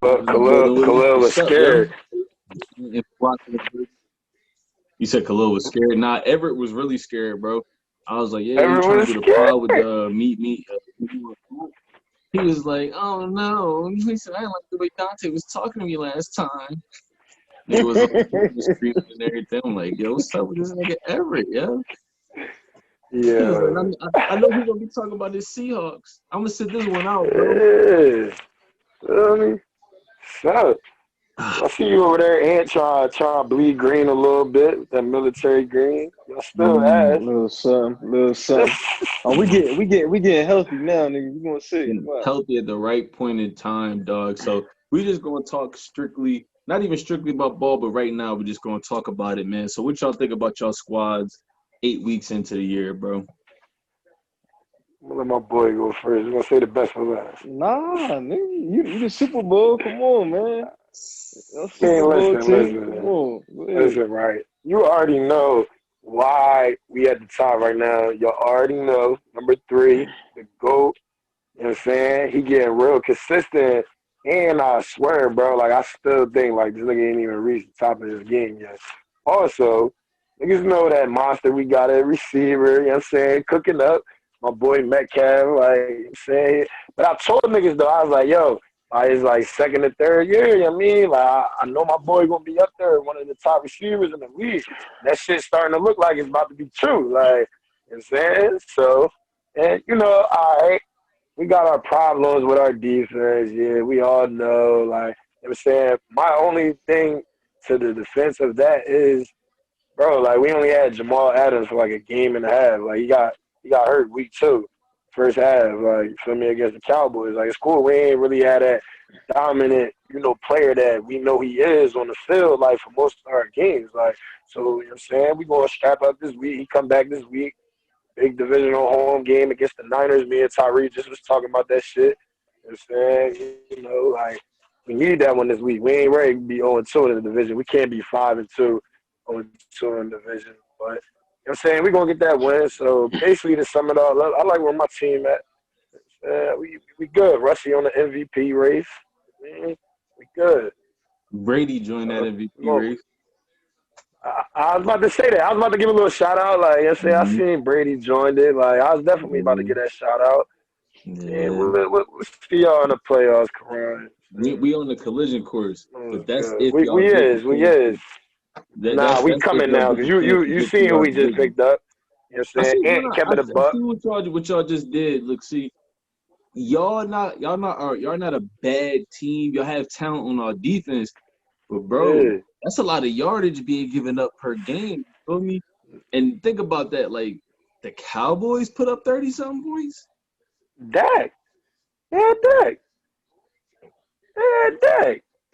Khalil was What's up, yo? scared. You said Khalil was scared. Nah, Everett was really scared, bro. I was like, yeah, we Everyone trying was to do the scared. pod with meet. He was like, oh no. He said, I didn't like the way Dante was talking to me last time. Nigga was screaming and everything. I'm like, yo, what's up with this nigga Everett, yo? He was Yeah. like, I know he's gonna be talking about his Seahawks. I'm gonna sit this one out, bro. Yeah. Feel me? So, I see you over there, Ant, trying to bleed green a little bit with that military green. Y'all still ass. Little something. Oh, we getting healthy now, nigga. We gonna see. And healthy at the right point in time, dog. So we just gonna talk strictly, not even strictly about ball, but right now we're just gonna talk about it, man. So what y'all think about y'all squads 8 weeks into the year, bro? I'm gonna let my boy go first. I'm gonna say the best for last. Nah, nigga, you the Super Bowl. Come on, man. Man, Super Bowl team. listen. Come on. Listen, right. You already know why we at the top right now. You already know. Number 3, the GOAT. You know what I'm saying? He getting real consistent. And I swear, bro, like I still think like this nigga ain't even reached the top of his game yet. Also, niggas know that monster we got at receiver, you know what I'm saying, cooking up. My boy Metcalf, like you know what I'm saying. But I told niggas though, I was like, yo, it's like second and third year, you know what I mean? Like I know my boy gonna be up there, one of the top receivers in the league. That shit's starting to look like it's about to be true. Like, you know what I'm saying? So, and you know, all right. We got our problems with our defense. Yeah, we all know. Like, you know what I'm saying? My only thing to the defense of that is, bro, like, we only had Jamal Adams for like a game and a half. Like, he got hurt week 2, first half. Like, you feel me, against the Cowboys. Like, it's cool. We ain't really had that dominant, player that we know he is on the field, like, for most of our games. Like, so, you know what I'm saying? We going to strap up this week. He come back this week. Big divisional home game against the Niners. Me and Tyree just was talking about that shit. You know what I'm saying? Like, we need that one this week. We ain't ready to be 0-2 in the division. We can't be 5-2, 0-2 in the division. But, you know what I'm saying? We're going to get that win. So, basically, to sum it all up, I like where my team at. We good. Rusty on the MVP race. We good. Brady joined that MVP race. I was about to say that. I was about to give a little shout out. Like, you know what I'm saying? I seen Brady joined it. Like, I was definitely about to get that shout out. Yeah, we'll see y'all in the playoffs, Karan. We on the collision course, but that's good. if y'all We is. Nah, we that's coming now because you get seen who we just picked up. You know what I'm saying? Ant kept it a buck. See what y'all just did. Look, see, y'all not a bad team. Y'all have talent on our defense, but bro, that's a lot of yardage being given up per game. You feel me? And think about that. Like the Cowboys put up 30-something points. Dak. Dak.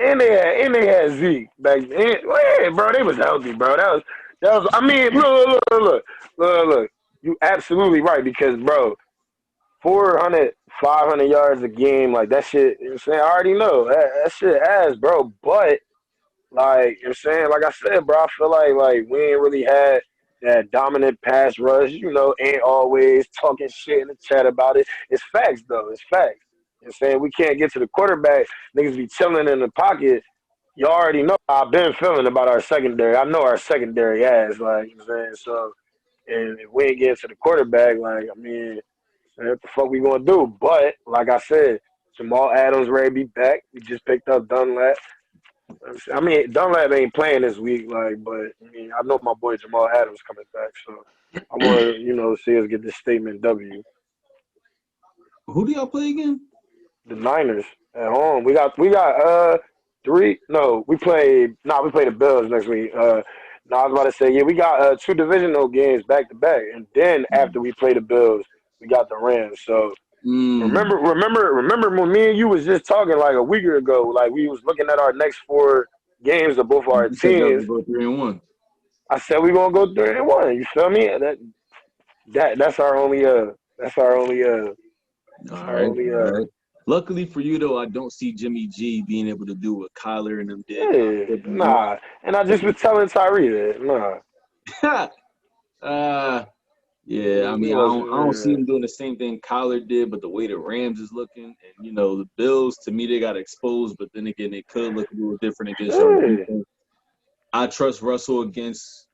And they had Zeke back then. Yeah, bro, they was healthy, bro. That was. I mean, look. You absolutely right because, bro, 400, 500 yards a game, like that shit. You know what I'm saying? I already know that shit ass, bro. But like you know what I'm saying, like I said, bro, I feel like we ain't really had that dominant pass rush. Ain't always talking shit in the chat about it. It's facts though. It's facts. You know what I'm saying? We can't get to the quarterback. Niggas be chilling in the pocket. You already know how I've been feeling about our secondary. I know our secondary ass, like, you know what I'm saying? So, and if we ain't getting to the quarterback, like, I mean, what the fuck we gonna do? But, like I said, Jamal Adams ready to be back. We just picked up Dunlap. I mean, Dunlap ain't playing this week, like, but I mean, I know my boy Jamal Adams coming back, so I want to, see us get this statement W. Who do y'all play again? The Niners at home. We got 3. No, we play the Bills next week. No, I was about to say, yeah, we got 2 divisional games back to back, and then after we play the Bills, we got the Rams. So. Remember when me and you was just talking like a week ago, like we was looking at our next 4 games of both our teams. Go 3-1. I said we gonna go 3-1. You feel me? That's our only All right. Luckily for you though, I don't see Jimmy G being able to do what Kyler and them did. Yeah, nah. And I just was telling Tyree that, nah. Yeah, I He mean, I don't see wasn't. him doing the same thing Kyler did, but the way the Rams is looking, and the Bills, to me, they got exposed, but then again, it could look a little different against y'all Yeah. defense. I trust Russell against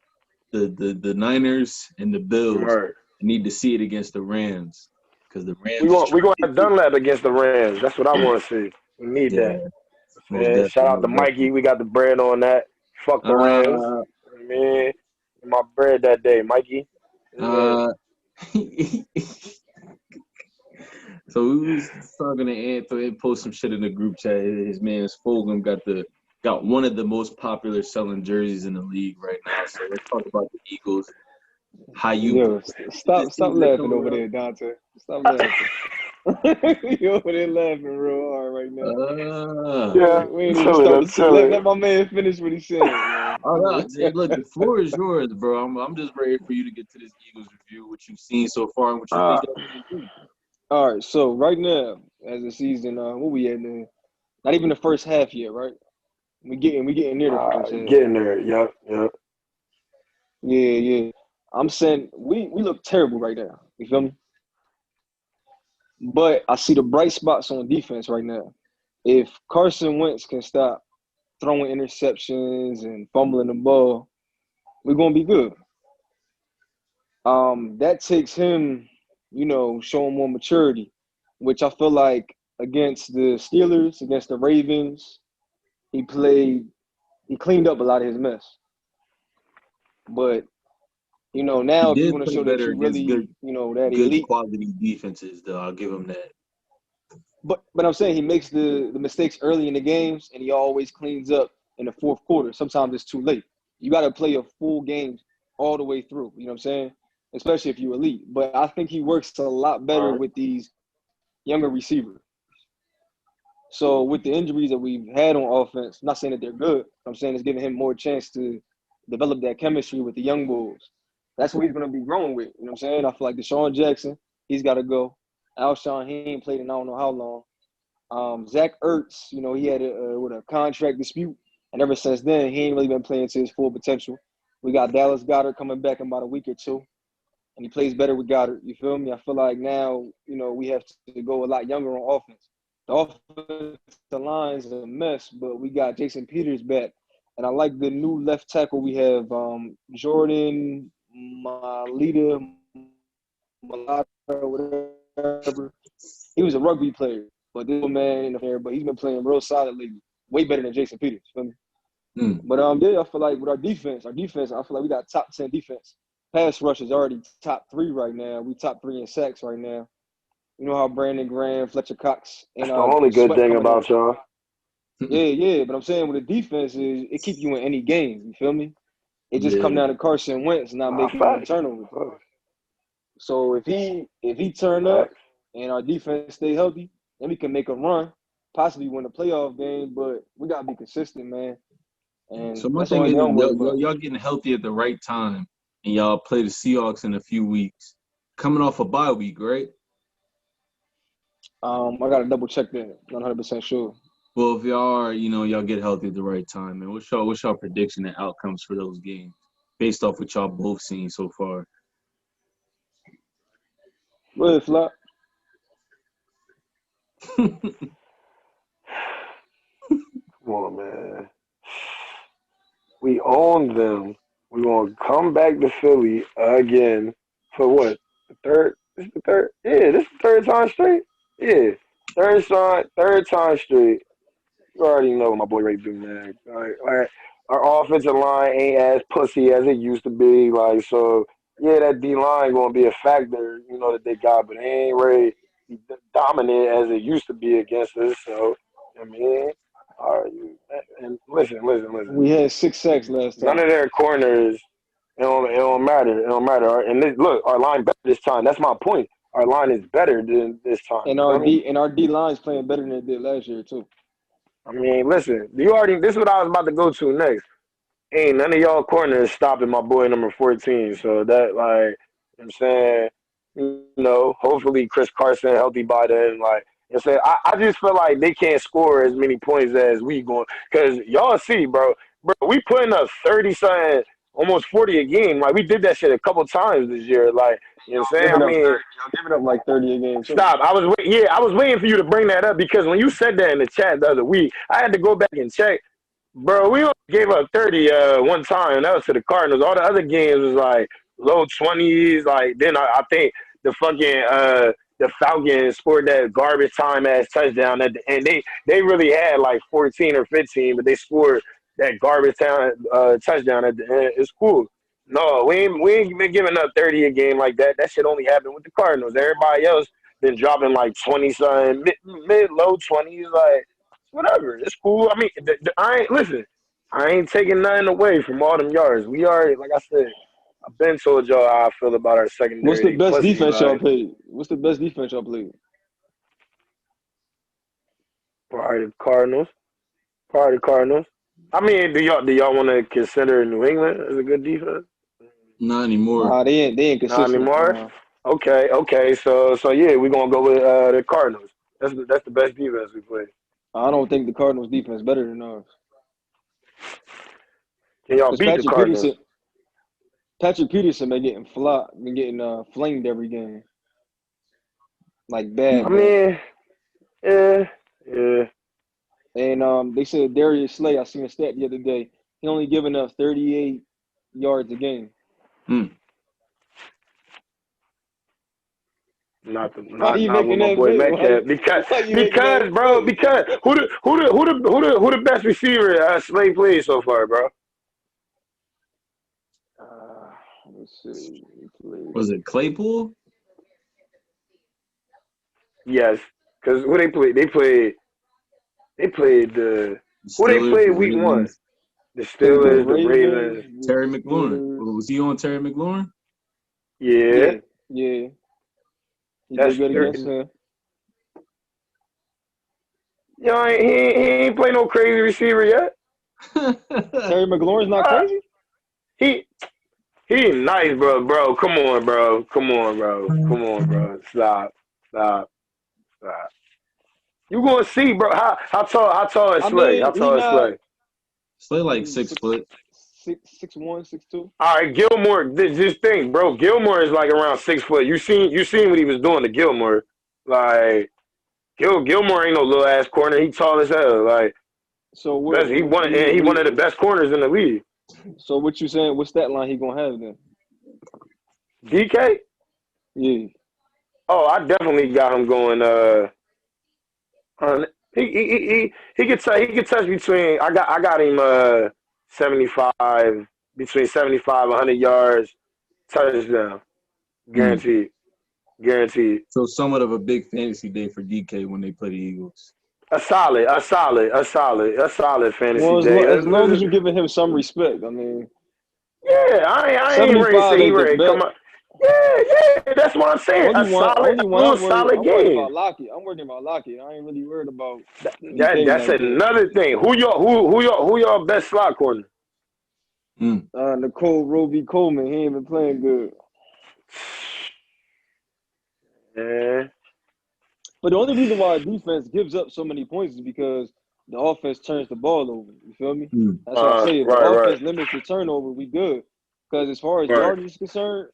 the Niners and the Bills. Right. I need to see it against the Rams because the We Rams is want we trying gonna to have get Dunlap against the Rams. That's what I want to see. We need that. yeah, most Man, definitely, shout out to most Mikey. definitely. We got the bread on that. Fuck the Rams. Uh, Man, my bread that day, Mikey. Man, uh, so we was talking to Anthony and post some shit in the group chat. His man Fulgham got one of the most popular selling jerseys in the league right now. So let's talk about the Eagles. How you Yo, this stop season laughing coming over up? there, Dante. Stop laughing. You over there laughing real hard right now. yeah, We ain't I'm even chilling. start I'm to say. Let chilling. my man finish what he's saying, man. Oh no, look, the floor is yours, bro. I'm just ready for you to get to this Eagles review, what you've seen so far, and what you think uh, y'all gonna do. all right, so right now, as the season, what we at now? Not even the first half yet, right? We getting near the first half. Getting there. Yep, yep. Yeah. I'm saying we look terrible right now. You feel me? But I see the bright spots on defense right now. If Carson Wentz can stop throwing interceptions and fumbling the ball, we're gonna be good. That takes him, showing more maturity, which I feel like against the Steelers, against the Ravens, he cleaned up a lot of his mess. But He now if you did want to play show that better you against really, that good elite. quality defenses, though. I'll give him that. But I'm saying he makes the mistakes early in the games, and he always cleans up in the fourth quarter. Sometimes it's too late. You got to play a full game all the way through. You know what I'm saying? Especially if you're elite. But I think he works a lot better All right. with these younger receivers. So with the injuries that we've had on offense, I'm not saying that they're good. I'm saying it's giving him more chance to develop that chemistry with the young bulls. That's what he's going to be growing with. You know what I'm saying? I feel like Deshaun Jackson, he's got to go. Alshon, he ain't played in I don't know how long. Zach Ertz, he had a contract dispute, and ever since then, he ain't really been playing to his full potential. We got Dallas Goedert coming back in about a week or two, and he plays better with Goddard. You feel me? I feel like now, we have to go a lot younger on offense. The offensive line is a mess, but we got Jason Peters back, and I like the new left tackle we have, Jordan Malita, whatever. He was a rugby player, but this man in the fair, but he's been playing real solid lately. Way better than Jason Peters. Feel me? But yeah, I feel like with our defense, I feel like we got top 10 defense. Pass rush is already top 3 right now. We top 3 in sacks right now. You know how Brandon Graham, Fletcher Cox, and That's the only good Sweat thing coming in. about y'all. Yeah. But I'm saying with the defense is it keep you in any game. You feel me? It just come Yeah. down to Carson Wentz not making any Facts. turnovers. So if he turn up Facts. and our defense stay healthy, then we can make a run, possibly win a playoff game. But we gotta be consistent, man. And So my that's the thing only is, thing I'm worried about. y'all getting healthy at the right time, and y'all play the Seahawks in a few weeks, coming off a bye week, right? I gotta double check that. Not 100% sure. Well, if y'all are, y'all get healthy at the right time, and what's y'all prediction and outcomes for those games, based off what y'all both seen so far? Go ahead, Flop. Come on, man. We own them. We're going to come back to Philly again for what? The third? This is the third? Yeah, this is the third time straight? Yeah. Third time straight. You already know what my boy Ray do, man. All right. Our offensive line ain't as pussy as it used to be. Like, so, yeah, that D line going to be a factor, that they got, but it ain't really dominant as it used to be against us. So, I mean, all right. And listen. We had 6 sacks last None time. of their corners. It don't matter. It don't matter. And look, our line better this time. That's my point. Our line is better than this time. And You our feel me? D line's playing better than it did last year too. I mean, listen. This is what I was about to go to next. Ain't none of y'all corners stopping my boy number 14. So that, like, I'm saying, hopefully Chris Carson healthy by then. Like, I'm saying, I just feel like they can't score as many points as we going. Because y'all see, bro, we putting up 30 something. almost 40 a game. Like we did that shit a couple times this year. Like you know what I'm saying? I mean, Y'all giving up like 30 a game. Too. stop. I was waiting for you to bring that up because when you said that in the chat the other week, I had to go back and check. Bro, we only gave up 30 one time, and that was to the Cardinals. All the other games was like low 20s. Like then I think the fucking the Falcons scored that garbage time ass touchdown at the end. They really had like 14 or 15, but they scored that garbage time touchdown at the end. It's cool. No, we ain't been giving up 30 a game like that. That shit only happened with the Cardinals. Everybody else been dropping like 20 something, mid low 20s, like whatever. It's cool. I mean, I ain't listen. I ain't taking nothing away from all them yards. We already, like I said, I've been told y'all how I feel about our secondary. What's the best Pussy, defense like, y'all played? What's the best defense y'all played? Probably the Cardinals. Probably the Cardinals. I mean, do y'all want to consider New England as a good defense? Not anymore. Nah, they ain't consistent. Not anymore. Nah. Okay. So yeah, we're gonna go with the Cardinals. That's the best defense we play. I don't think the Cardinals defense better than ours. Can y'all beat the Cardinals? Patrick Peterson been getting flamed every game. Like bad. I mean, yeah. And they said Darius Slay, I seen a stat the other day, he only giving up 38 yards a game. Not with making my that boy big? Metcalf because who the best receiver Slay played so far, bro? Let's see. Was it Claypool? Yes, because who they played? They played the who they played week 1? The Steelers, the Ravens. Terry McLaurin. Was he on Terry McLaurin? Yeah. He did good against him. Yo, he ain't play no crazy receiver yet. Terry McLaurin's not crazy? He nice, bro. Come on, bro. Stop. You gonna see, bro? How tall is Slay? How tall is Slay? Slay like 6 foot. 6'1", 6'2". All right, Gilmore. This thing, bro. Gilmore is like around 6 foot. You seen what he was doing to Gilmore? Like Gilmore ain't no little ass corner. He tall as hell. Like so he one of the best corners in the league. So what you saying? What stat line he gonna have then? DK? Yeah. Oh, I definitely got him going. He could touch between. I got him 75 between 75 100 yards touchdown guaranteed. So somewhat of a big fantasy day for DK when they play the Eagles. A solid fantasy day. As long as you're giving him some respect, I mean. Yeah, I ain't ready to say he ready to come up. Yeah, that's what I'm saying. A solid game. I'm worried about Lockett. I ain't really worried about that's another thing. Who y'all best slot corner? Nicole Roby Coleman. He ain't been playing good. Yeah. But the only reason why our defense gives up so many points is because the offense turns the ball over. You feel me? That's what I'm saying. If the offense limits the turnover, we good. Because as far as yardage is concerned,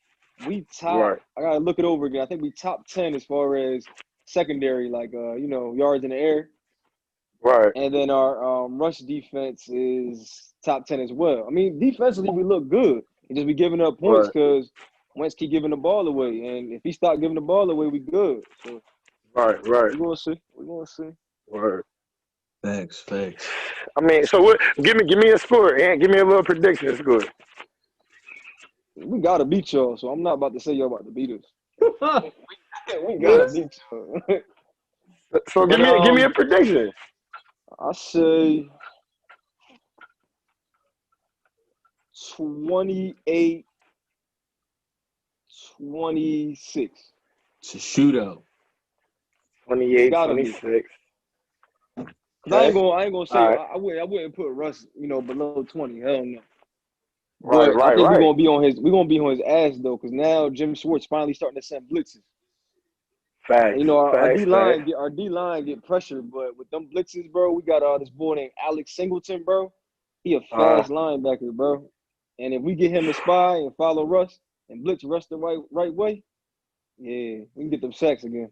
we top. I gotta look it over again. I think we top 10 as far as secondary, like yards in the air. Right. And then our rush defense is top 10 as well. I mean, defensively we look good. We just be giving up points because Wentz keep giving the ball away, and if he stop giving the ball away, we good. So. Right. We're gonna see. Word. Thanks. I mean, so what? Give me a score, and give me a little prediction score. We gotta beat y'all, so I'm not about to say y'all about to beat us. we gotta beat y'all. So give me a prediction. I say 28-26. It's a shootout. 28-26. I ain't gonna say I wouldn't put Russ, below 20. Hell no. Right. I think we're gonna be on his ass though, because now Jim Schwartz finally starting to send blitzes. Facts. Our D line get pressured, but with them blitzes, bro, we got this boy named Alex Singleton, bro. He a fast linebacker, bro. And if we get him to spy and follow Russ and blitz Russ the right way, yeah, we can get them sacks again.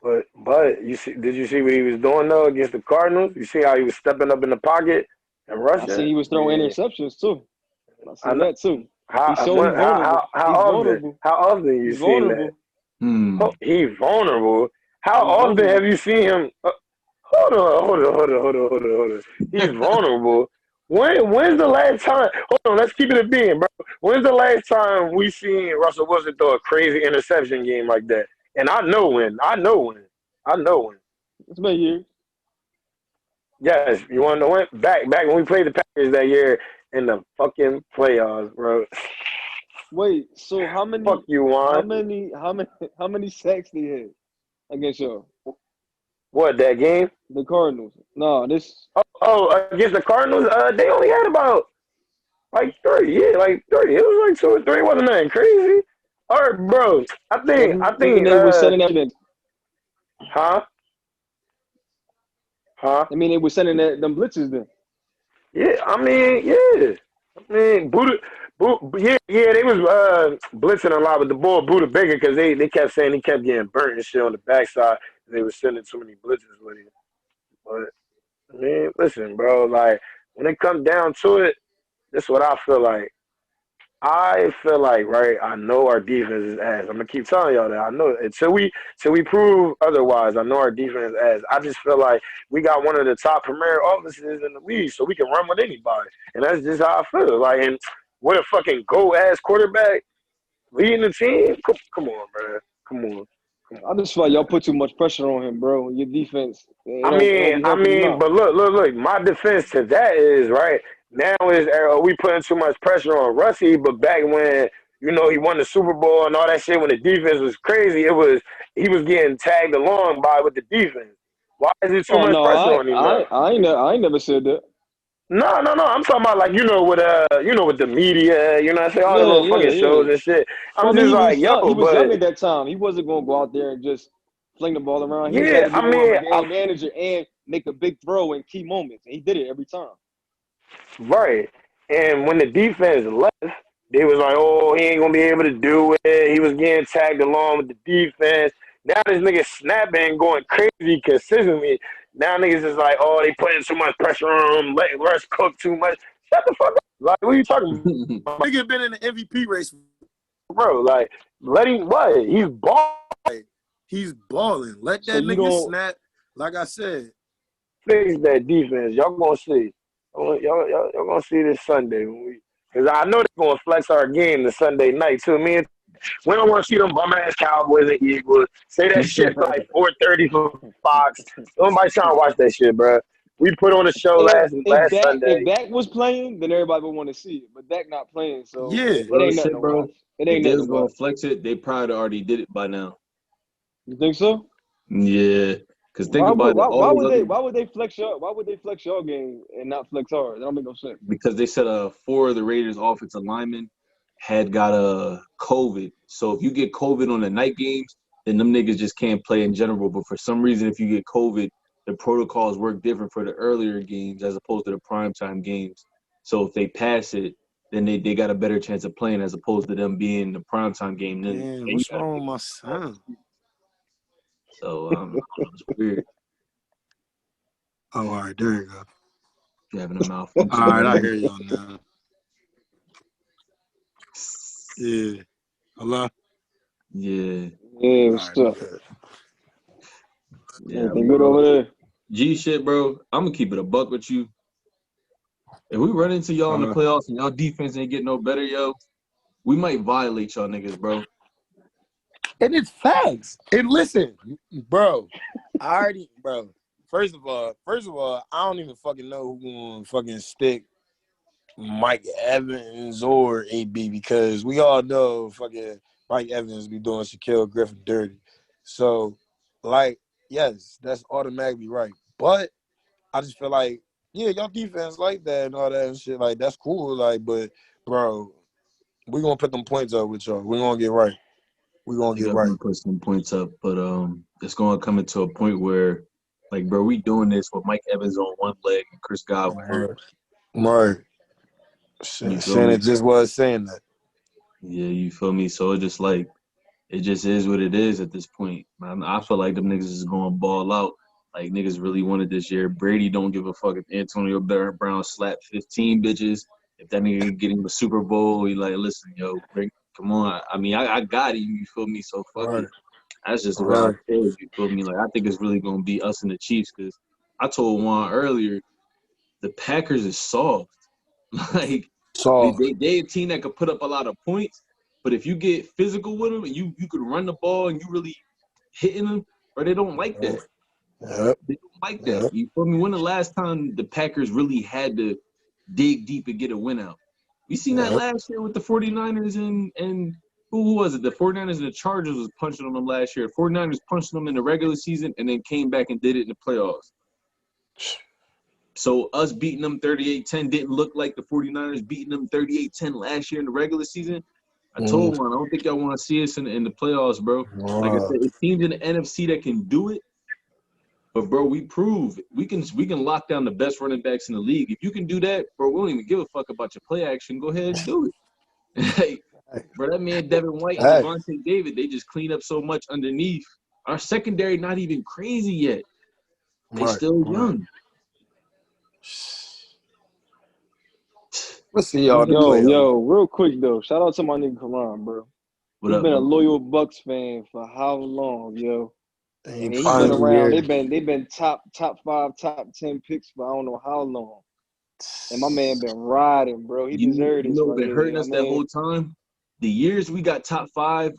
But did you see what he was doing though against the Cardinals? You see how he was stepping up in the pocket and rushing? I see he was throwing interceptions too. I see that too. How often you seen that? He's vulnerable. How often have you seen him? Hold on. He's vulnerable. When's the last time? Hold on, let's keep it a being, bro. When's the last time we seen Russell Wilson throw a crazy interception game like that? And I know when. It's been years. Yes, you want to know when? Back when we played the Packers that year in the fucking playoffs, bro. Wait, so how many? Fuck you, Juan. How many sacks they had against y'all? What, that game? The Cardinals. No, this. Oh, against the Cardinals, they only had about like 3. Yeah, like 3. It was like 2 or 3. It wasn't nothing crazy. All right, bro. I think they were sending them. Huh? I mean, they were sending them blitzes then. Yeah, Buddha, they was blitzing a lot with the boy Buddha Baker because they kept saying he kept getting burnt and shit on the backside. They were sending too many blitzes with him. But, I mean, listen, bro, like, when it comes down to it, this is what I feel like. Right, I know our defense is ass. I'm going to keep telling y'all that. I know until we prove otherwise, I know our defense is ass. I just feel like we got one of the top premier offenses in the league, so we can run with anybody. And that's just how I feel. Like, and what a fucking go-ass quarterback leading the team? Come on, bro. Come on. I just feel like y'all put too much pressure on him, bro. Your defense. But look, my defense to that is, right, now is we putting too much pressure on Russie, but back when, he won the Super Bowl and all that shit, when the defense was crazy, he was getting tagged along with the defense. Why is it too much pressure on him? I ain't never said that. No. I'm talking about with the media, I say all the little fucking shows and shit. He was young at that time. He wasn't gonna go out there and just fling the ball around. He had to be a game manager and make a big throw in key moments. And he did it every time. Right. And when the defense left, they was like, oh, he ain't gonna be able to do it. He was getting tagged along with the defense. Now this nigga snapping, going crazy consistently. Now niggas is like, oh, they putting too much pressure on him, letting Russ cook too much. Shut the fuck up. Like, what are you talking about? Nigga been in the MVP race. Bro, like, let him what? He's balling. He's balling. Let that nigga snap. Like I said. Fix that defense. Y'all gonna see. Y'all gonna see this Sunday. Because I know they're gonna flex our game the Sunday night, too. We don't want to see them bum-ass Cowboys and Eagles. Say that shit for like 4:30 for Fox. Nobody trying to watch that shit, bro. We put on a show last Sunday. If Dak was playing, then everybody would want to see it. But Dak not playing, so yeah, it ain't nothing, bro. It ain't nothing. If they was going to flex it, they probably already did it by now. You think so? Yeah. Because think about it. Why would they flex your game and not flex ours? That don't make no sense. Because they said 4 of the Raiders' offensive linemen had got COVID. So if you get COVID on the night games, then them niggas just can't play in general. But for some reason, if you get COVID, the protocols work different for the earlier games as opposed to the primetime games. So if they pass it, then they got a better chance of playing as opposed to them being the primetime game. Man, what's wrong with my son? So it's weird. Oh, all right, there you go. You're having a mouth. All right, I hear y'all now. Yeah. Hello? Yeah. Yeah, what's up? Yeah, everything good over there? G shit, bro. I'm gonna keep it a buck with you. If we run into y'all in the playoffs and y'all defense ain't getting no better, yo, we might violate y'all niggas, bro. And it's facts. And listen, bro, First of all, I don't even fucking know who gonna fucking stick Mike Evans or AB because we all know fucking Mike Evans be doing Shaquille Griffin dirty. So, like, yes, that's automatically right. But I just feel like, yeah, y'all defense like that and all that and shit. Like, that's cool. Like, but, bro, we gonna put them points up with y'all. We gonna get right. We gonna get right. Put some points up, but it's gonna come into a point where, like, bro, we doing this with Mike Evans on one leg and Chris Godwin. Right. You feel Shannon me? just was saying that. Yeah, you feel me? So it just is what it is at this point. I feel like them niggas is going ball out. Like niggas really wanted this year. Brady don't give a fuck if Antonio Brown slapped 15 bitches. If that nigga getting the Super Bowl, he like, listen, yo, come on. I mean, I got him. You feel me? So fuck Right. it. That's just the way I Right. feel. You feel me? Like I think it's really gonna be us and the Chiefs because I told Juan earlier, the Packers is soft. Like So they a team that could put up a lot of points, but if you get physical with them and you could run the ball and you really hitting them, or they don't like that. yep. They don't like that. Yep. You feel me? When the last time the Packers really had to dig deep and get a win out? We seen that Yep. last year with the 49ers and who was it? The 49ers and the Chargers was punching on them last year. 49ers punched them in the regular season and then came back and did it in the playoffs. So us beating them 38-10 didn't look like the 49ers beating them 38-10 last year in the regular season. I told one, I don't think y'all want to see us in the playoffs, bro. Like I said, it's teams in the NFC that can do it. But bro, we prove we can lock down the best running backs in the league. If you can do that, bro, we don't even give a fuck about your play action. Go ahead and do it. Hey, bro, that man Devin White and Levante David, they just clean up so much underneath. Our secondary not even crazy yet. They still young. Let's see y'all. Yo, real quick though. Shout out to my nigga Karan, bro. He's been a bro? loyal Bucks fan for how long, yo? And he's been been around. years. They've been top 5, top 10 picks for I don't know how long. And my man been riding, bro. He deserved You this. know what been hurting us that whole time? The years we got top 5,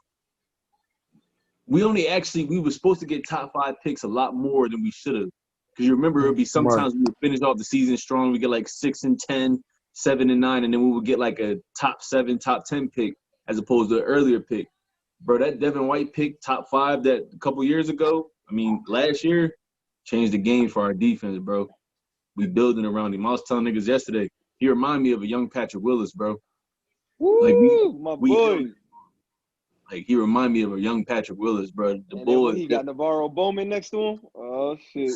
we were supposed to get top 5 picks a lot more than we should have. Because you remember, it would be sometimes we would finish off the season strong. We get like 6-10, 7-9, and then we would get like a top 7, top 10 pick as opposed to an earlier pick. Bro, that Devin White pick, top 5, that a couple years ago, last year, changed the game for our defense, bro. We building around him. I was telling niggas yesterday, he remind me of a young Patrick Willis, bro. Woo, my boy. Like, he remind me of a young Patrick Willis, bro. The boy. He got Navarro Bowman next to him. Oh, shit.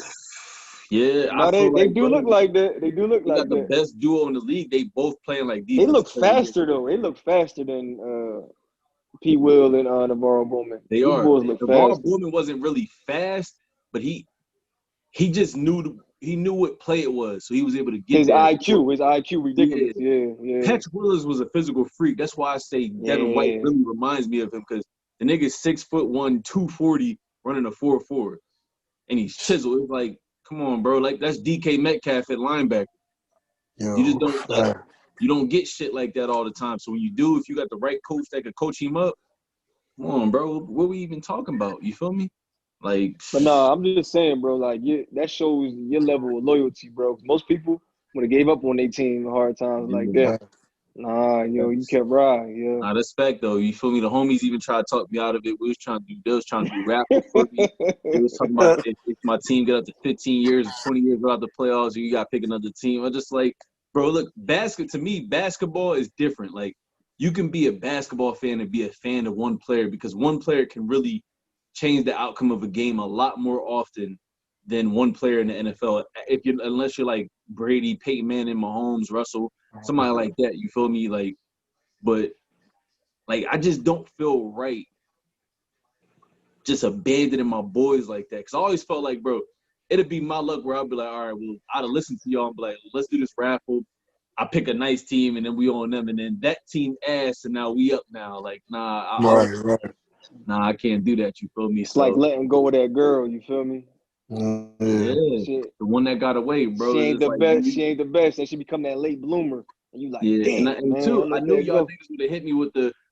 Yeah, no, they do look like that. They do look like that. They got the best duo in the league. They both playing like defense. They look faster, though. They look faster than P. Will and Navarro Bowman. They are. Navarro Bowman wasn't really fast, but he just knew what play it was, so he was able to get his IQ ridiculous. Yeah. Patrick Willis was a physical freak. That's why I say Devin White really reminds me of him because the nigga's 6'1", 240, running a 4.4, and he's chiseled. It's like, come on, bro. Like that's DK Metcalf at linebacker. You just don't you don't get shit like that all the time. So when you do, if you got the right coach that could coach him up, come on, bro. What we even talking about? You feel me? Like, but no, I'm just saying, bro. Like, that shows your level of loyalty, bro. Most people would have gave up on their team in hard times like that. Nah, yo, you kept riding, yo. Nah, that's fact though. You feel me? The homies even tried to talk me out of it. They was trying to do raffle for me. They was talking about if my team get up to 15 years or 20 years without the playoffs, you got to pick another team. I'm just like, bro, look, to me, basketball is different. Like, you can be a basketball fan and be a fan of one player because one player can really change the outcome of a game a lot more often than one player in the NFL. Unless you're like Brady, Peyton Manning, Mahomes, Russell, somebody like that. You feel me? Like, but like I just don't feel right just abandoning my boys like that. Cause I always felt like, bro, it'd be my luck where I'd be like, all right, well, I'd have listened to y'all and be like, let's do this raffle. I pick a nice team and then we on them, and then that team ass, and now we up now. Like, nah, nah, I can't do that. You feel me? It's like letting go of that girl. You feel me? Yeah, the one that got away, bro. She ain't the best. She ain't the best. And she become that late bloomer. And you like, damn, and too, I knew y'all niggas would have hit me with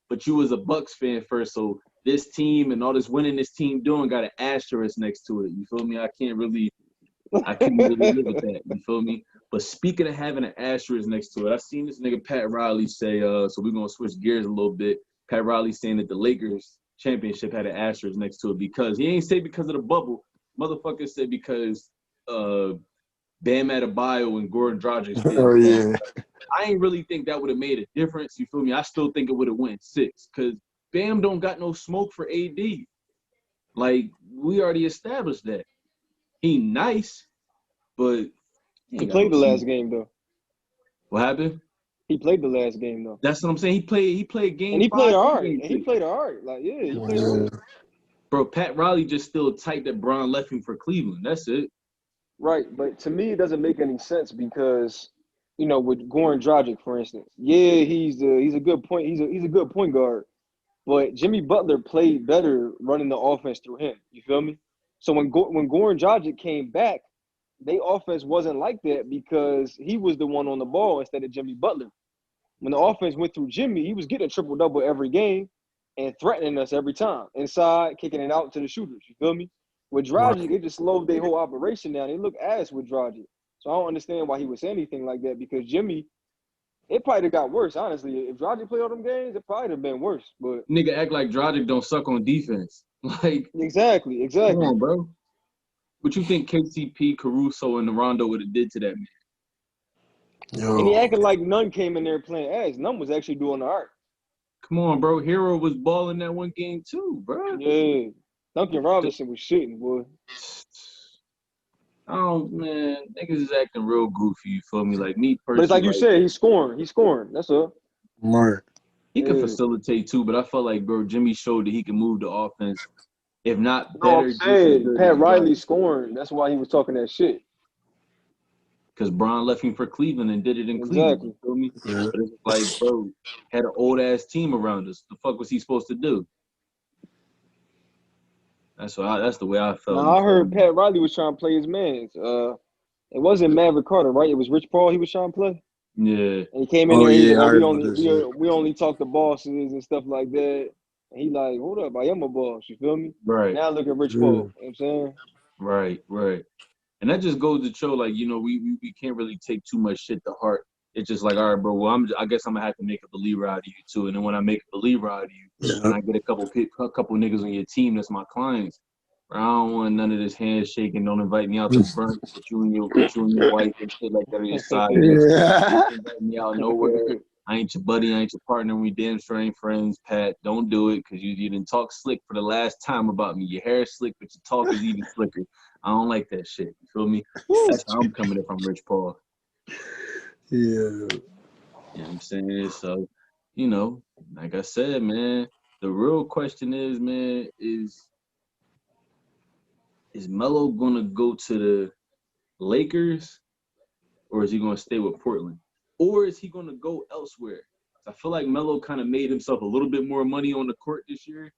but you was a Bucks fan first, so this team and all this winning this team doing got an asterisk next to it. You feel me? I can't really live with that. You feel me? But speaking of having an asterisk next to it, I seen this nigga Pat Riley say, so we're gonna switch gears a little bit. Pat Riley saying that the Lakers championship had an asterisk next to it because he ain't say because of the bubble. Motherfucker said because Bam Adebayo and Goran Dragic. I ain't really think that would have made a difference. You feel me? I still think it would have went 6 because Bam don't got no smoke for AD. Like, we already established that. He nice, but he played the last game though. What happened? He played the last game though. That's what I'm saying. He played game And he 5. played all right. And he played all right. Like, yeah, he played all right. Bro, Pat Riley just still tight that Bron left him for Cleveland. That's it. Right, but to me, it doesn't make any sense because, with Goran Dragic, for instance, yeah, he's a good point. He's a good point guard, but Jimmy Butler played better running the offense through him. You feel me? So when Goran Dragic came back, their offense wasn't like that because he was the one on the ball instead of Jimmy Butler. When the offense went through Jimmy, he was getting a triple-double every game and threatening us every time. Inside, kicking it out to the shooters. You feel me? With Dragic, it just slowed their whole operation down. They look ass with Dragic. So I don't understand why he would say anything like that because Jimmy, it probably have got worse, honestly. If Dragic played all them games, it probably have been worse. But nigga act like Dragic don't suck on defense. Like Exactly. Come on, bro. What you think KCP, Caruso, and Rondo would have did to that man? Yo. And he acting like none came in there playing ass. None was actually doing the art. Come on, bro. Hero was balling that one game too, bro. Yeah. Duncan Robinson was shitting, boy. Oh man, niggas is acting real goofy. You feel me? Like me personally. But it's like you said, he's scoring. He's scoring. That's all. Right. He can facilitate too, but I felt like, bro, Jimmy showed that he can move the offense. If not No, better, I'm saying Pat Riley scoring. That's why he was talking that shit. Because Bron left him for Cleveland and did it in Cleveland. You feel me? Yeah. But it's like, bro, had an old ass team around us. The fuck was he supposed to do? That's the way I felt. Now, I heard Pat Riley was trying to play his mans. It wasn't Maverick Carter, right? It was Rich Paul he was trying to play. Yeah. And he came in there. He I was heard we only talk to bosses and stuff like that. And he like, hold up, I am a boss. You feel me? Right. Now look at Rich Paul. You know what I'm saying? Right. And that just goes to show, like, we can't really take too much shit to heart. It's just like, all right, bro, well, I guess I'm going to have to make a believer out of you, too. And then when I make a believer out of you, and I get a couple niggas on your team that's my clients, bro, I don't want none of this handshaking. Don't invite me out to brunch with you and your wife and shit like that on your side. Don't invite me out nowhere. I ain't your buddy. I ain't your partner. We damn sure ain't friends, Pat. Don't do it because you didn't talk slick for the last time about me. Your hair is slick, but your talk is even slicker. I don't like that shit. You feel me? That's how I'm coming from Rich Paul. Yeah. You know what I'm saying? So, like I said, man, the real question is, man, is Melo going to go to the Lakers or is he going to stay with Portland? Or is he going to go elsewhere? I feel like Melo kind of made himself a little bit more money on the court this year.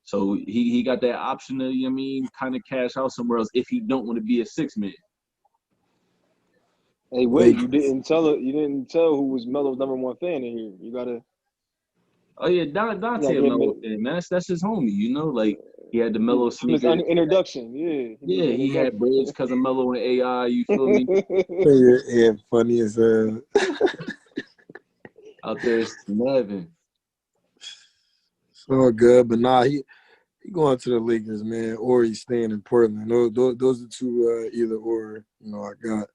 So he got that option to, kind of cash out somewhere else if he don't want to be a six-man. Hey, wait, you didn't tell who was Melo's number one fan in here. You gotta. Oh yeah, Dante a Melo fan, man. That's his homie, like he had the Melo sneakers. Introduction, yeah. Yeah, he had braids because of Melo and AI. You feel me? Yeah, funny as hell. Out there snapping. It's all good, but nah, he going to the Lakers, man, or he's staying in Portland. Those are two either or. I got.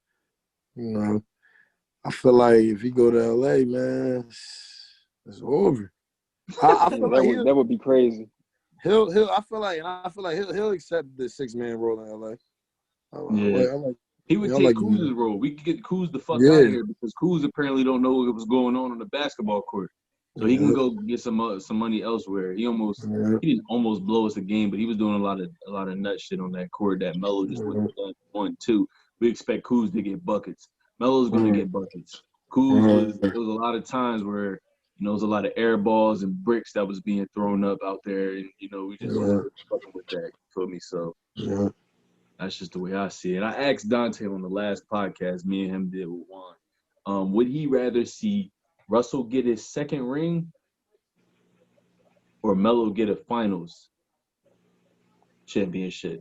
I feel like if he go to LA, man, it's over. I feel like that would be crazy. I feel like he'll accept the 6-man role in LA. He would take Kuz's role. We could get Kuz the fuck out of here because Kuz apparently don't know what was going on the basketball court. So he can go get some money elsewhere. He didn't almost blow us a game, but he was doing a lot of nut shit on that court that Melo just wouldn't have done. 1, 2. We expect Kuz to get buckets. Melo's gonna get buckets. Kuz there was a lot of times where there was a lot of air balls and bricks that was being thrown up out there, and we just wasn't fucking with that. You feel me? So that's just the way I see it. I asked Dante on the last podcast, me and him did with Juan. Would he rather see Russell get his second ring or Melo get a finals championship?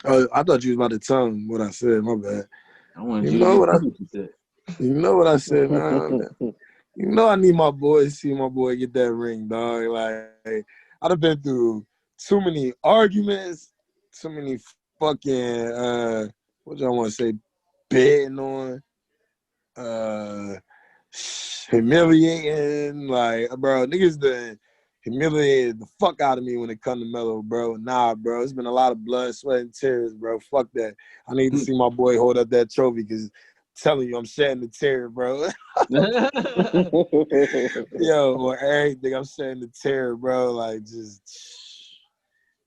Oh, I thought you was about to tell him what I said. My bad. I wanted you to know what you said. You know what I said, man. I need my boy to see my boy get that ring, dog. Like, I'd have been through too many arguments, too many fucking what y'all want to say, betting on, humiliating. Like, bro, niggas done humiliated the fuck out of me when it comes to Melo, bro. Nah, bro. It's been a lot of blood, sweat, and tears, bro. Fuck that. I need to see my boy hold up that trophy because telling you I'm shedding the tear, bro. Yo, or everything, I'm shedding the tear, bro. Like, just,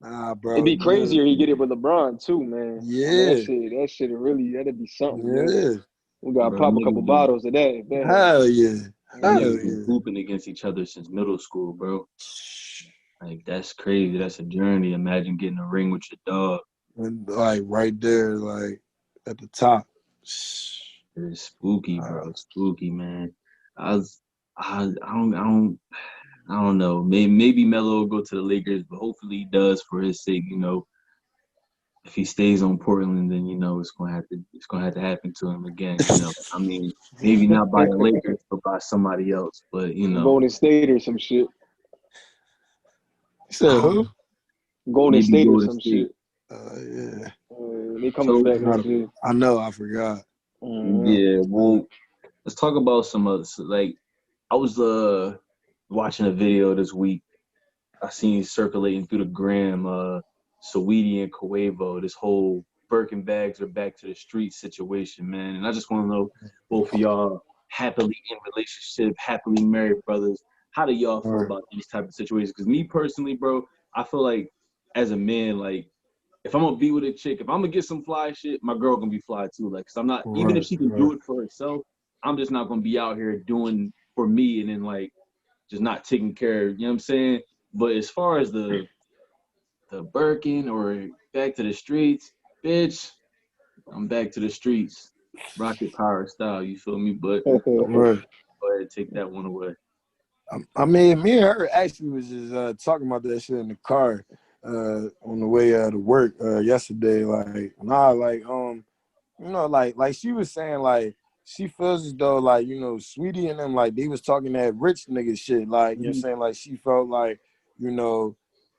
nah, bro. It'd be crazier he Yeah. get it with LeBron, too, man. Yeah. I mean, that shit really, that'd be something, Yeah. man. We gotta Bro, pop a couple bottles of that. Hell yeah. Hell niggas been yeah. hooping against each other since middle school, bro. Like, that's crazy. That's a journey. Imagine getting a ring with your dog. And, like, right there, like, at the top. It's spooky, bro. Spooky, man. I don't know. Maybe Melo will go to the Lakers, but hopefully he does for his sake. You know, if he stays on Portland, then you know it's gonna have to happen to him again. You know, I mean, maybe not by the Lakers, but by somebody else. But you know, Golden State or some shit. You said who? Golden maybe State or Golden some State. shit. Yeah. They coming back next year. I know. I forgot. Yeah. Well, let's talk about some other. Like, I was watching a video this week. I seen circulating through the gram, Saweetie and Quavo, this whole Birkin bags are back to the street situation, man. And I just want to know, both of y'all happily in relationship, happily married brothers, how do y'all feel about these type of situations? Because me personally, bro, I feel like as a man, like, if I'm gonna be with a chick, if I'm gonna get some fly shit, my girl gonna be fly too. Like, cause I'm not, even if she can do it for herself, I'm just not gonna be out here doing for me and then like just not taking care of, you know what I'm saying? But as far as the Birkin or back to the streets, bitch, I'm back to the streets. Rocket Power style, you feel me? But go ahead and take that one away. I mean, me and her actually was just talking about that shit in the car on the way to work yesterday. Like, like she was saying, like, she feels as though, like, you know, Sweetie and them, like, they was talking that rich nigga shit. Like, you know what I'm saying? Like, she felt like, you know,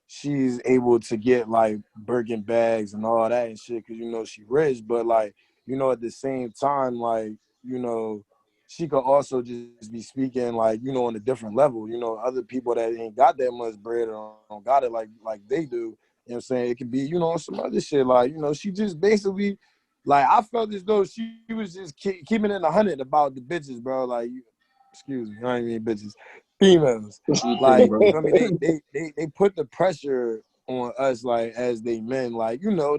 she's able to get, like, Birkin bags and all that and shit because, you know, she rich. But, like, you know, at the same time, like, you know, she could also just be speaking, like, you know, on a different level. You know, other people that ain't got that much bread or don't got it like they do. You know what I'm saying? It could be, you know, some other shit. Like, you know, she just basically, like, I felt as though she was just keeping it 100 about the bitches, bro. Like, excuse me, I don't mean bitches, females. Like, you know, I mean, they put the pressure on us, like, as they men, like, you know,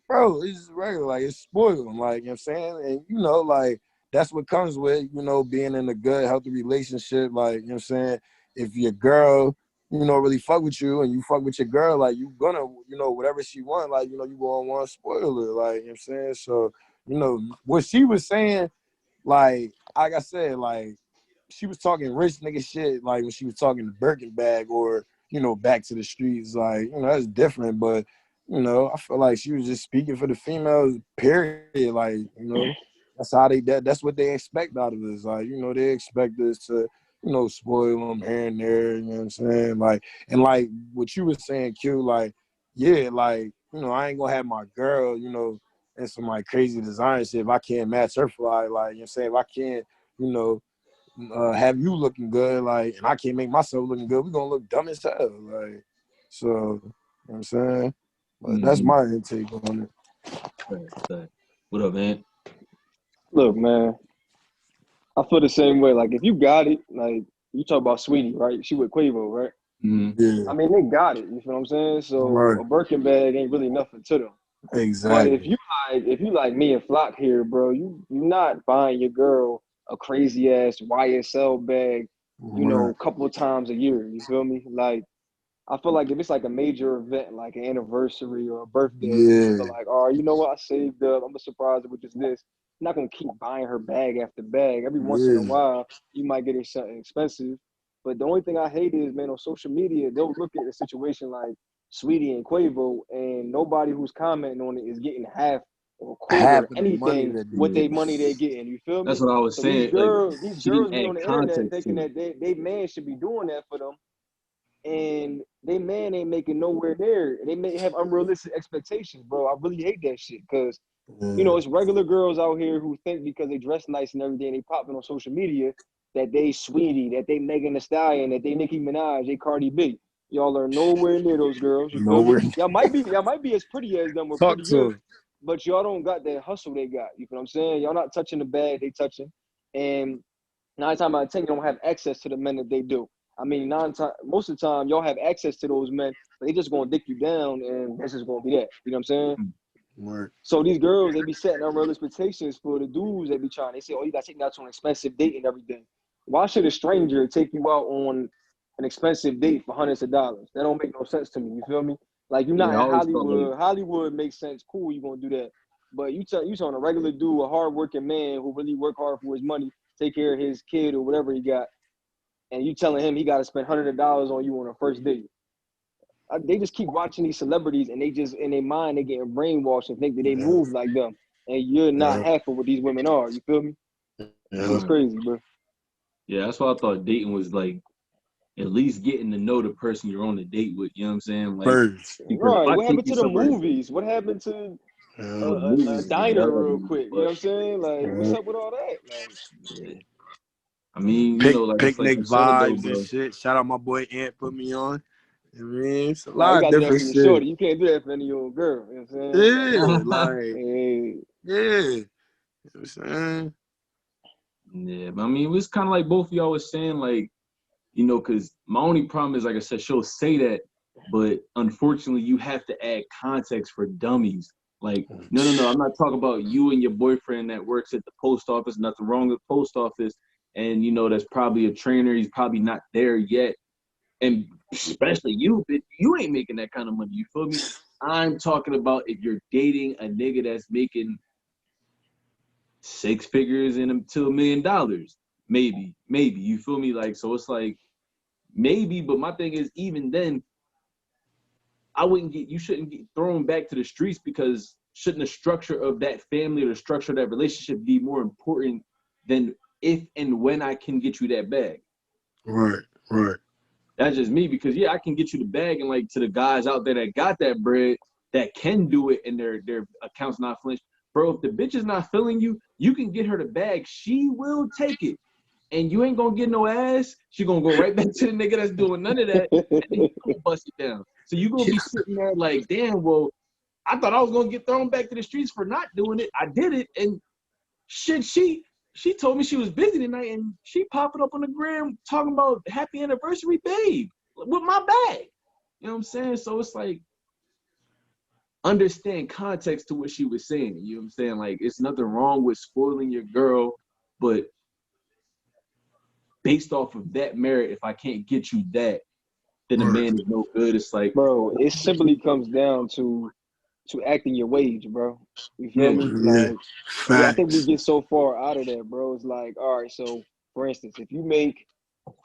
bro, it's just regular, like, it's spoiled, like, you know what I'm saying? And, you know, like, that's what comes with, you know, being in a good, healthy relationship, like, you know what I'm saying? If your girl, you know, really fuck with you and you fuck with your girl, like, you gonna, you know, whatever she want, like, you know, you gonna want to spoil her, like, you know what I'm saying? So, you know, what she was saying, like I said, like, she was talking rich nigga shit, like, when she was talking the Birkin bag or, you know, back to the streets, like, you know, that's different, but, you know, I feel like she was just speaking for the females, period, like, you know, that's what they expect out of us, like, you know, they expect us to, you know, spoil them here and there, you know what I'm saying, like, and like what you were saying, Q, like, yeah, like, you know, I ain't gonna have my girl, you know, and some like crazy design shit if I can't match her fly, like, you know what I'm saying, if I can't, you know, have you looking good, like, and I can't make myself looking good, we're gonna look dumb as hell, like, so, you know what I'm saying? But that's my intake on it. What up, man? Look, man, I feel the same way. Like, if you got it, like, you talk about Sweetie, right? She with Quavo, right? Yeah. I mean, they got it. You feel what I'm saying? So a Birkin bag ain't really nothing to them. Exactly. But if you like me and Flock here, bro, you not buying your girl a crazy ass YSL bag, you know, a couple of times a year. You feel me? Like, I feel like if it's like a major event, like an anniversary or a birthday, you feel like, oh, you know what, I saved up, I'm gonna surprise her with just this. I'm not gonna keep buying her bag after bag. Every once in a while, you might get her something expensive. But the only thing I hate is, man, on social media, they'll look at a situation like Sweetie and Quavo, and nobody who's commenting on it is getting half or a quarter, anything with their money they're getting. You feel me? That's what I was saying. These She girls didn't be add on the internet context thinking to it. that they man should be doing that for them, and they man ain't making nowhere near. They may have unrealistic expectations, bro. I really hate that shit because, you know, it's regular girls out here who think because they dress nice and everything, they popping on social media, that they Sweetie, that they Megan Thee Stallion, that they Nicki Minaj, they Cardi B. Y'all are nowhere near those girls. You feel me? Nowhere. Y'all might be as pretty as them or Talk to prettier, him. but y'all don't got that hustle they got. You feel what I'm saying? Y'all not touching the bag they touching. And 9 times out of 10, you don't have access to the men that they do. I mean, most of the time, y'all have access to those men, but they just gonna dick you down, and that's just gonna be that. You know what I'm saying? Word. So these girls, they be setting unreal expectations for the dudes they be trying. They say, oh, you gotta take me out to an expensive date and everything. Why should a stranger take you out on an expensive date for hundreds of dollars? That don't make no sense to me. You feel me? Like, you're Yeah, not I in always felt like Hollywood. Hollywood makes sense. Cool, you gonna do that. But you on a regular dude, a hardworking man who really work hard for his money, take care of his kid or whatever he got, and you telling him he got to spend $100 on you on a first date. They just keep watching these celebrities, and they just, in their mind, they getting brainwashed and think that they move like them. And you're not half of what these women are. You feel me? So it's crazy, bro. Yeah, that's why I thought dating was like at least getting to know the person you're on a date with. You know what I'm saying? Like, First. because if Right. I What take happened you to the somewhere, movies? What happened to the a movies is diner real done, quick? You know but what I'm saying? Like, what's Yeah. up with all that? Like, yeah. I mean, you know, like it's like Picnic you said though, vibes and bro. shit. Shout out my boy Ant put me on. I mean, it's a nah, you lot of gotta do that for different your shit. shorty. You can't do that for any old girl. You know what I'm saying? Yeah, like, Hey, yeah. You know what I'm saying? Yeah, but I mean, it was kind of like both of y'all was saying, like, you know, because my only problem is, like I said, she'll say that, but unfortunately, you have to add context for dummies. Like, no, I'm not talking about you and your boyfriend that works at the post office. Nothing wrong with the post office, and you know that's probably a trainer. He's probably not there yet, and especially you, bitch, you ain't making that kind of money. You feel me? I'm talking about if you're dating a nigga that's making 6 figures and to $1 million, maybe, you feel me? Like, so it's like maybe, but my thing is, even then, you shouldn't get thrown back to the streets, because shouldn't the structure of that family or the structure of that relationship be more important than if and when I can get you that bag? Right. That's just me, because yeah, I can get you the bag, and like to the guys out there that got that bread, that can do it, and their accounts not flinch. Bro, if the bitch is not feeling you, you can get her the bag. She will take it. And you ain't gonna get no ass. She gonna go right back to the nigga that's doing none of that, and then you gonna bust it down. So you gonna be sitting there like, damn, well, I thought I was gonna get thrown back to the streets for not doing it. I did it, and shit, she told me she was busy tonight, and she popping up on the gram talking about happy anniversary, babe, with my bag. You know what I'm saying? So it's like, understand context to what she was saying. You know what I'm saying? Like, it's nothing wrong with spoiling your girl, but based off of that merit, if I can't get you that, then the man is no good. It's like, bro, it simply comes down to acting your wage, bro. You feel yeah, me? Yeah. Like, I think we Facts. get so far out of that, bro. It's like, all right, so for instance, if you make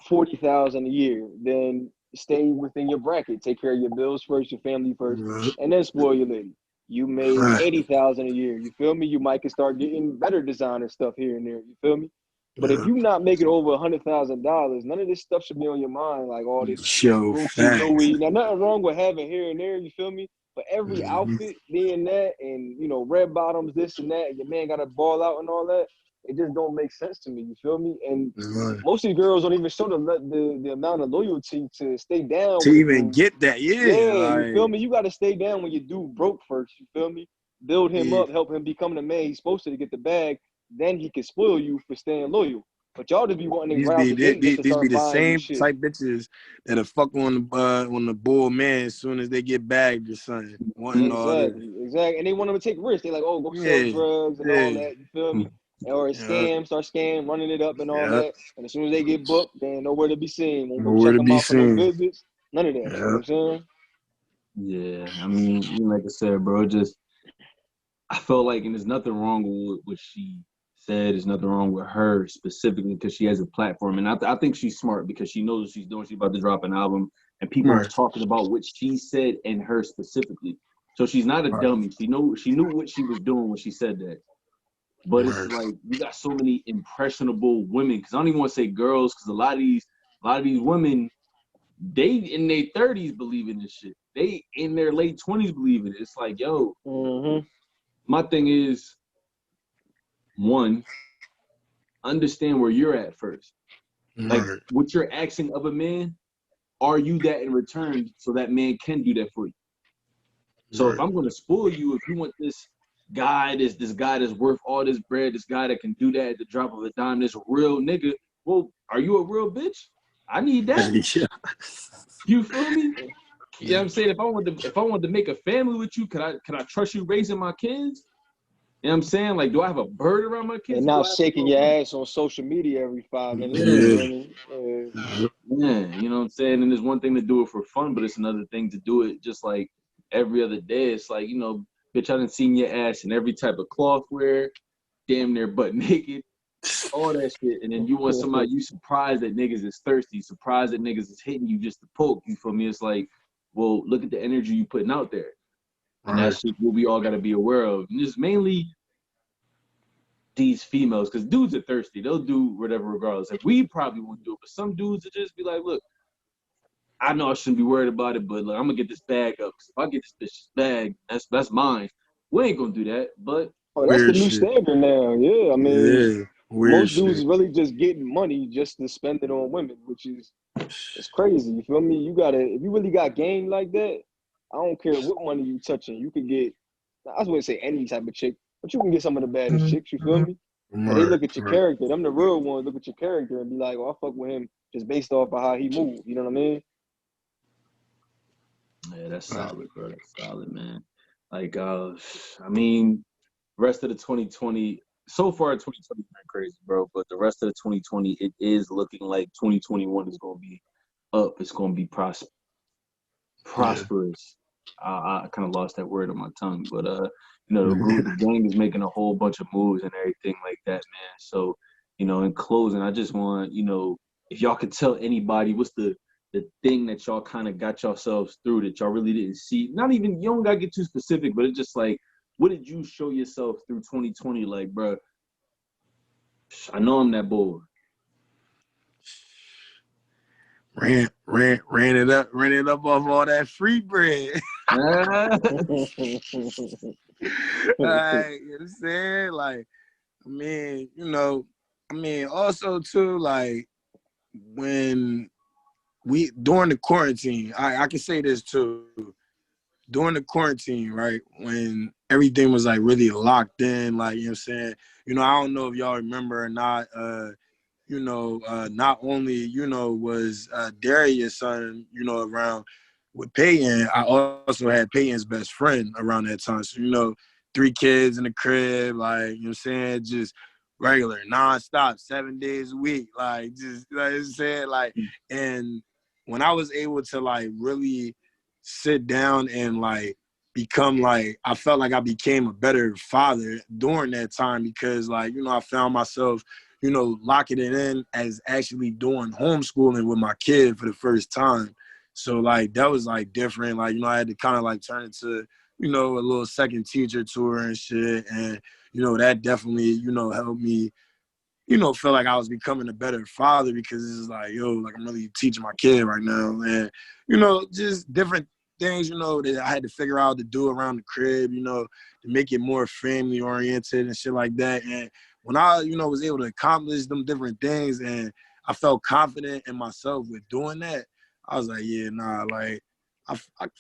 40,000 a year, then stay within your bracket. Take care of your bills first, your family first, Right. and then spoil your lady. You make Fact. 80,000 a year. You feel me? You might can start getting better designer stuff here and there. You feel me? But if Yeah. you not making over $100,000, none of this stuff should be on your mind. Like all this Show Gucci, facts. Louis. Now, nothing wrong with having here and there. You feel me? But every Mm-hmm. outfit being that, and red bottoms, this and that, and your man got to ball out and all that, it just don't make sense to me. You feel me? And Right. most of the girls don't even show the amount of loyalty to stay down To with a even dude. get that, yeah, Yeah, you like feel me? You got to stay down when your dude broke first. You feel me? Build him yeah. up, help him become the man he's supposed to get the bag. Then he can spoil you for staying loyal. But y'all just be wanting These right out be the gate just to these be start the buying you same shit. type bitches that'll fuck on the bull man as soon as they get bagged or something. Wanting all this. Exactly. And they want them to take risks. They like, oh, go sell Yeah. drugs and all Yeah. that. You feel me? Or Yeah. start scam, running it up and all Yeah. that. And as soon as they get booked, they ain't nowhere to be seen. Won't go Nowhere check to them be out for no seen. visits. None of that. You know Yeah. what I'm saying? yeah. I mean, like I said, bro, just I felt like, and there's nothing wrong with what she said. There's nothing wrong with her specifically, because she has a platform, and I think she's smart, because she knows what she's doing. She's about to drop an album, and people are Right. talking about what she said and her specifically. So she's not a Right. dummy. She knew what she was doing when she said that. But it's Right. like you got so many impressionable women, because I don't even want to say girls, because a lot of these women, they in their 30s believe in this shit. They in their late 20s believe in it. It's like, yo, my thing is, one, understand where you're at first. Like what you're asking of a man, are you that in return so that man can do that for you? So if I'm gonna spoil you, if you want this guy that's worth all this bread, this guy that can do that at the drop of a dime, this real nigga, well, are you a real bitch? I need that. You feel me? You know what I'm saying? If I wanted to make a family with you, can I trust you raising my kids? You know what I'm saying? Like, do I have a bird around my kids? And not shaking your ass on social media every 5 minutes. Yeah, you know what I'm saying? And there's one thing to do it for fun, but it's another thing to do it just like every other day. It's like, bitch, I done seen your ass in every type of cloth wear, damn near butt naked, all that shit. And then you want somebody, you surprised that niggas is thirsty, surprised that niggas is hitting you just to poke. You feel me? It's like, well, look at the energy you putting out there. And that's what we all got to be aware of. And it's mainly these females, because dudes are thirsty. They'll do whatever regardless. Like, we probably won't do it, but some dudes will just be like, look, I know I shouldn't be worried about it, but look, I'm going to get this bag up. Because if I get this bitch's bag, that's mine. We ain't going to do that, but... Oh, that's the new standard now. Yeah, I mean, most dudes is really just getting money just to spend it on women, which is it's crazy. You feel me? If you really got game like that, I don't care what money you touching. You could get, I wouldn't say any type of chick, but you can get some of the baddest chicks. You feel me? But they look at your character. Them the real ones look at your character and be like, "Oh, I fuck with him just based off of how he move." You know what I mean? Yeah, that's solid, bro. That's solid, man. Like, I mean, rest of the 2020, so far 2020 been crazy, bro. But the rest of the 2020, it is looking like 2021 is gonna be up. It's gonna be prosperous. I kind of lost that word on my tongue, but the gang is making a whole bunch of moves and everything like that, man. So, in closing, I just want, if y'all could tell anybody what's the thing that y'all kind of got yourselves through that y'all really didn't see. Not even, you don't gotta get too specific, but it's just like, what did you show yourself through 2020? Like, bro, I know I'm that boy. Ran it up off all that free bread. Like, you know what I'm saying? Like, also too, like, when during the quarantine, I can say this too. During the quarantine, right, when everything was like really locked in, like, you know what I'm saying? I don't know if y'all remember or not, not only, was Darius' son, around with Peyton, I also had Peyton's best friend around that time. So, 3 kids in the crib, like, you know what I'm saying? Just regular, nonstop, 7 days a week. Like, just, like I'm saying, like, and when I was able to, like, really sit down and, like, become, like, I felt like I became a better father during that time because, like, I found myself, locking it in as actually doing homeschooling with my kid for the first time. So, like, that was, like, different. Like, I had to kind of, like, turn into, a little second teacher to her and shit. And, that definitely, helped me, feel like I was becoming a better father because it's like, like, I'm really teaching my kid right now. And, just different things, that I had to figure out to do around the crib, to make it more family oriented and shit like that. And when I, was able to accomplish them different things and I felt confident in myself with doing that, I was like, yeah, nah, like, I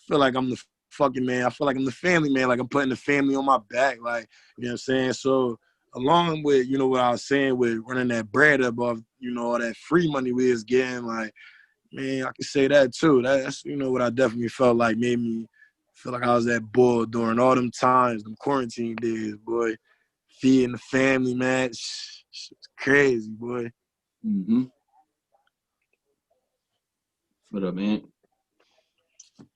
feel like I'm the fucking man. I feel like I'm the family man. Like, I'm putting the family on my back. Like, you know what I'm saying? So, along with, what I was saying with running that bread up off, all that free money we was getting, like, man, I can say that too. That's, what I definitely felt like made me feel like I was that boy during all them times, them quarantine days, boy. Feeding the family, man. It's crazy, boy. Mm-hmm. What up, man?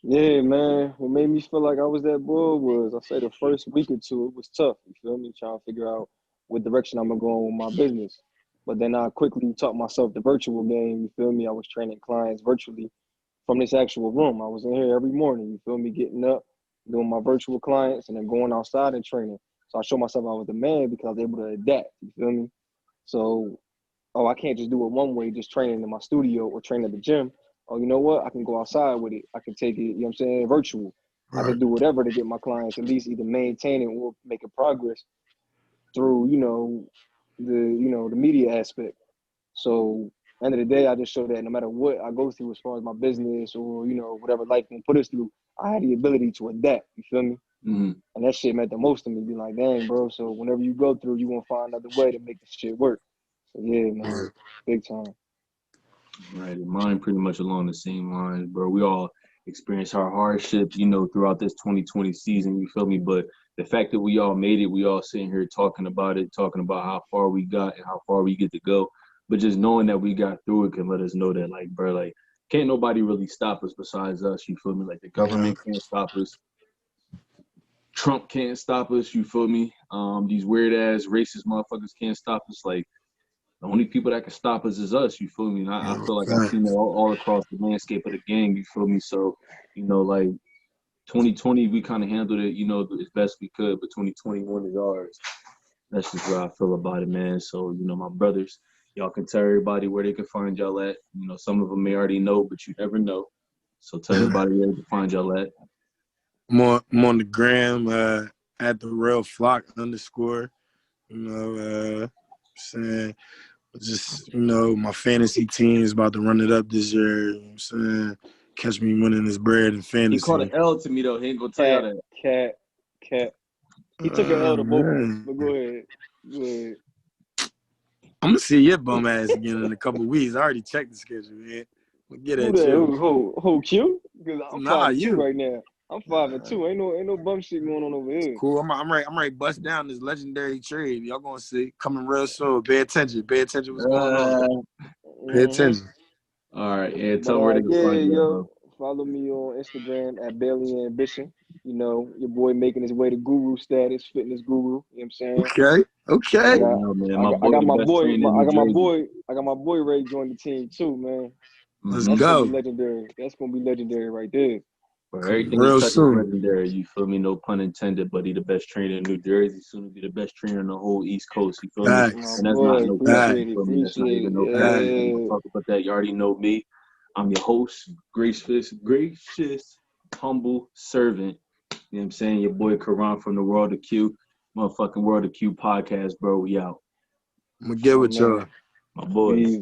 Yeah, man. What made me feel like I was that boy was, I say the first week or two, it was tough. You feel me? Trying to figure out what direction I'm going to go with my business. But then I quickly taught myself the virtual game. You feel me? I was training clients virtually from this actual room. I was in here every morning. You feel me? Getting up, doing my virtual clients, and then going outside and training. So I showed myself I was the man because I was able to adapt. You feel me? So, I can't just do it one way, just training in my studio or training at the gym. Oh, you know what? I can go outside with it. I can take it, you know what I'm saying, virtual. Right. I can do whatever to get my clients at least either maintaining or making progress through, the media aspect. So end of the day, I just show that no matter what I go through as far as my business or, you know, whatever life can put us through, I had the ability to adapt. You feel me? Mm-hmm. And that shit meant the most to me. Be like, dang, bro. So whenever you go through, you want to find another way to make this shit work. So yeah, man, big time. Right, mine pretty much along the same lines, bro. We all experienced our hardship, you know, throughout this 2020 season. You feel me? But the fact that we all made it, we all sitting here talking about it, talking about how far we got and how far we get to go. But just knowing that we got through it can let us know that, like, bro, like, can't nobody really stop us besides us. You feel me? Like, the government can't stop us. Trump can't stop us. You feel me? These weird ass racist motherfuckers can't stop us. Like, the only people that can stop us is us, you feel me? And I feel like I've seen that all across the landscape of the game, you feel me? So, you know, like 2020, we kind of handled it, you know, as best we could, but 2021 is ours. That's just what I feel about it, man. So, you know, my brothers, y'all can tell everybody where they can find y'all at. You know, some of them may already know, but you never know. So tell everybody where they can find y'all at. I'm on the gram at the real flock _. You know, saying just, you know, my fantasy team is about to run it up this year. You know what I'm saying? Catch me winning this bread in fantasy. He called an L to me, though. He ain't going to tell y'all that. Cat. He took an L to both of us, but go ahead. I'm going to see your bum ass again in a couple weeks. I already checked the schedule, man. We'll get at you. Who Q? Because I'm 5-2 right now. I'm 5-2. Ain't no bum shit going on over here. Cool. I'm ready to bust down this legendary trade. Y'all gonna see coming real soon. Pay attention. What's going on. Pay attention. All right. Yeah, tell me where they can find you, bro. Follow me on Instagram at Bailey Ambition. You know, your boy making his way to guru status, fitness guru. You know what I'm saying? Okay. I got my boy Ray joined the team too, man. Let's That's go. Gonna be legendary. That's gonna be legendary right there. For everything real soon. Legendary, you feel me? No pun intended, but he the best trainer in New Jersey. Soon to be the best trainer in the whole East Coast. You feel me? And that's not no cap. You feel me? That's not even no cap. You talk about that. You already know me. I'm your host, gracious, humble servant. You know what I'm saying? Your boy Karan from the World of Q, motherfucking World of Q podcast, bro. We out. I'm gonna get with y'all. My boys.